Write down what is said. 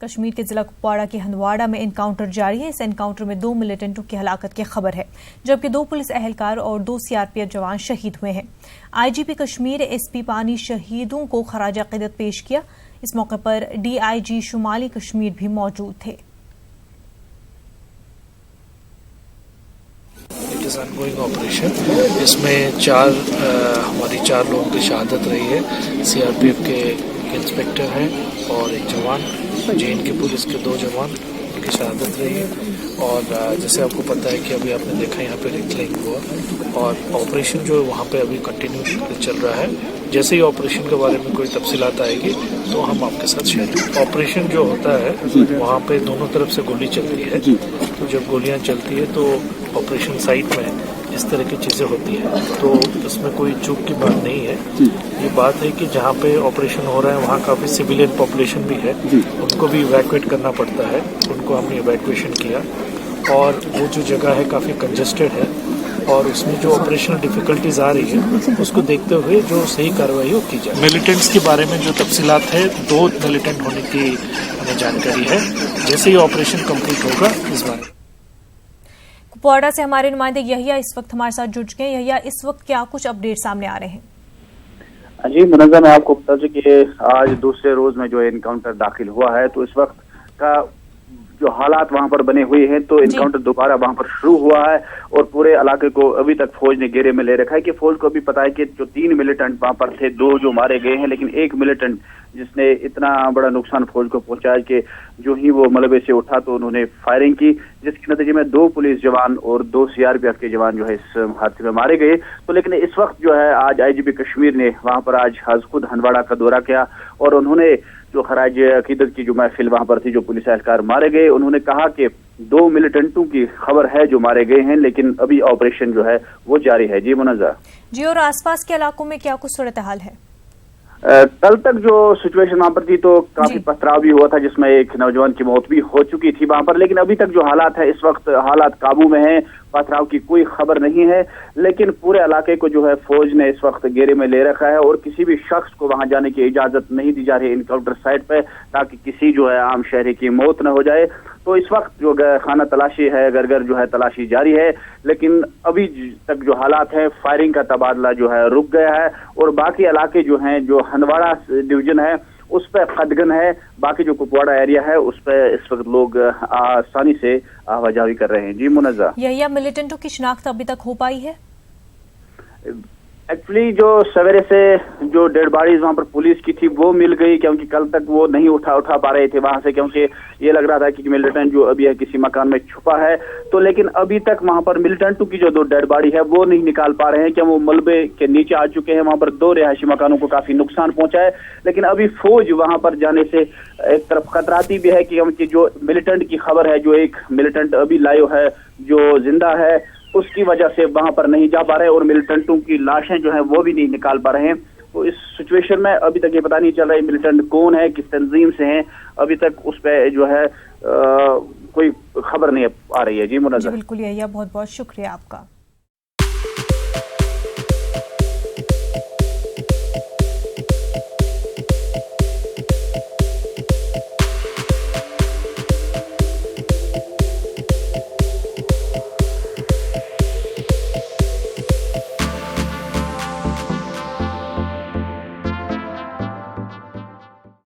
کشمیر کے ضلع کپواڑہ کے ہندواڑہ میں انکاؤنٹر جاری ہے۔ اس انکاؤنٹر میں 2 ملیٹنٹوں کی ہلاکت کی خبر ہے، جبکہ 2 پولیس اہلکار اور 2 CRPF جوان شہید ہوئے ہیں۔ IGP کشمیر SP پانی شہیدوں کو خراج عقیدت پیش کیا۔ اس موقع پر DIG شمالی کشمیر بھی موجود تھے۔ آپریشن اس میں ہماری 4 لوگوں کی شہادت رہی ہے۔ CRPF کے انسپیکٹر ہیں اور ایک جوان، JN کی پولیس کے 2 جوان کی شہادت رہی ہے۔ اور جیسے آپ کو پتہ ہے کہ ابھی آپ نے دیکھا یہاں پہ ریکلائنگ ہوا اور آپریشن جو ہے وہاں پہ ابھی کنٹینیو چل رہا ہے۔ جیسے ہی آپریشن کے بارے میں کوئی تفصیلات آئے گی تو ہم آپ کے ساتھ شیئر کریں گے۔ آپریشن جو ہوتا ہے وہاں پہ دونوں طرف سے گولی چلتی ہے، تو جب گولیاں چلتی ہے تو آپریشن سائٹ میں اس طرح کی چیزیں ہوتی ہیں، تو اس میں کوئی چوک کی بات نہیں ہے۔ یہ بات ہے کہ جہاں پہ آپریشن ہو رہا ہے وہاں کافی سویلین پاپولیشن بھی ہے، ان کو بھی ایویکویٹ کرنا پڑتا ہے۔ ان کو ہم نے ایویکویشن کیا اور وہ جو جگہ ہے کافی کنجسٹڈ ہے اور اس میں جو آپریشنل ڈیفیکلٹیز آ رہی ہے اس کو دیکھتے ہوئے جو صحیح کارروائی وہ کی جائے۔ ملیٹنٹس کے بارے میں جو تفصیلات ہے 2 ملیٹنٹ ہونے کی ہمیں جانکاری ہے۔ جیسے ہی آپریشن کمپلیٹ ہوگا اس بارے میں۔ کپواڑہ سے ہمارے نمائندے یحییٰ اس وقت ہمارے ساتھ جڑ چکے ہیں۔ یحییٰ، اس وقت کیا کچھ اپڈیٹ سامنے آ رہے ہیں؟ جی منظم، میں آپ کو بتا دوں کہ آج دوسرے روز میں جو انکاؤنٹر داخل ہوا ہے تو اس وقت کا جو حالات وہاں پر بنے ہوئے ہیں تو انکاؤنٹر دوبارہ وہاں پر شروع ہوا ہے اور پورے علاقے کو ابھی تک فوج نے گھیرے میں لے رکھا ہے کہ فوج کو بھی پتا ہے کہ جو 3 ملیٹنٹ وہاں پر تھے 2 جو مارے گئے ہیں، لیکن 1 ملیٹنٹ جس نے اتنا بڑا نقصان فوج کو پہنچایا کہ جو ہی وہ ملبے سے اٹھا تو انہوں نے فائرنگ کی، جس کے نتیجے میں 2 پولیس جوان اور 2 CRPF کے جوان جو ہے اس حادثے میں مارے گئے۔ تو لیکن اس وقت جو ہے آج IGP کشمیر نے وہاں پر آج خود ہندواڑہ کا دورہ کیا اور انہوں نے جو خراج عقیدت کی جو محفل وہاں پر تھی، جو پولیس اہلکار مارے گئے، انہوں نے کہا کہ 2 ملیٹنٹوں کی خبر ہے جو مارے گئے ہیں، لیکن ابھی آپریشن جو ہے وہ جاری ہے۔ جی منزہ جی، اور آس پاس کے علاقوں میں کیا کچھ صورتحال ہے؟ کل تک جو سچویشن وہاں پر تھی تو کافی پتھراؤ بھی ہوا تھا، جس میں ایک نوجوان کی موت بھی ہو چکی تھی وہاں پر، لیکن ابھی تک جو حالات ہے اس وقت حالات قابو میں ہیں، پتھراؤ کی کوئی خبر نہیں ہے، لیکن پورے علاقے کو جو ہے فوج نے اس وقت گھیرے میں لے رکھا ہے اور کسی بھی شخص کو وہاں جانے کی اجازت نہیں دی جا رہی ہے انکاؤنٹر سائٹ پہ، تاکہ کسی جو ہے عام شہری کی موت نہ ہو جائے۔ تو اس وقت جو خانہ تلاشی ہے، گھر گھر جو ہے تلاشی جاری ہے، لیکن ابھی تک جو حالات ہیں فائرنگ کا تبادلہ جو ہے رک گیا ہے اور باقی علاقے جو ہیں جو ہندواڑہ ڈویژن ہے اس پہ قدغن ہے، باقی جو کپواڑہ ایریا ہے اس پہ اس وقت لوگ آسانی سے آواجاوی کر رہے ہیں۔ جی منزہ، یحییٰ، ملیٹنٹوں کی شناخت ابھی تک ہو پائی ہے؟ ایکچولی جو سویرے سے جو ڈیڈ باڈیز وہاں پر پولیس کی تھی وہ مل گئی، کیونکہ کل تک وہ نہیں اٹھا پا رہے تھے وہاں سے، کیونکہ یہ لگ رہا تھا کہ ملیٹنٹ جو ابھی ہے کسی مکان میں چھپا ہے، تو لیکن ابھی تک وہاں پر ملیٹنٹوں کی جو 2 ڈیڈ باڈی ہے وہ نہیں نکال پا رہے ہیں کہ وہ ملبے کے نیچے آ چکے ہیں۔ وہاں پر 2 رہائشی مکانوں کو کافی نقصان پہنچا ہے، لیکن ابھی فوج وہاں پر جانے سے ایک طرف خطراتی بھی ہے کہ جو ملیٹنٹ کی خبر ہے، جو ایک ملیٹنٹ ابھی لائیو ہے جو زندہ ہے، اس کی وجہ سے وہاں پر نہیں جا پا رہے اور ملیٹنٹوں کی لاشیں جو ہیں وہ بھی نہیں نکال پا رہے ہیں۔ تو اس سچویشن میں ابھی تک یہ پتہ نہیں چل رہا ہے ملیٹنٹ کون ہے، کس تنظیم سے ہیں، ابھی تک اس پہ جو ہے کوئی خبر نہیں آ رہی ہے۔ جی منظر، بالکل یحییٰ، بہت بہت شکریہ آپ کا۔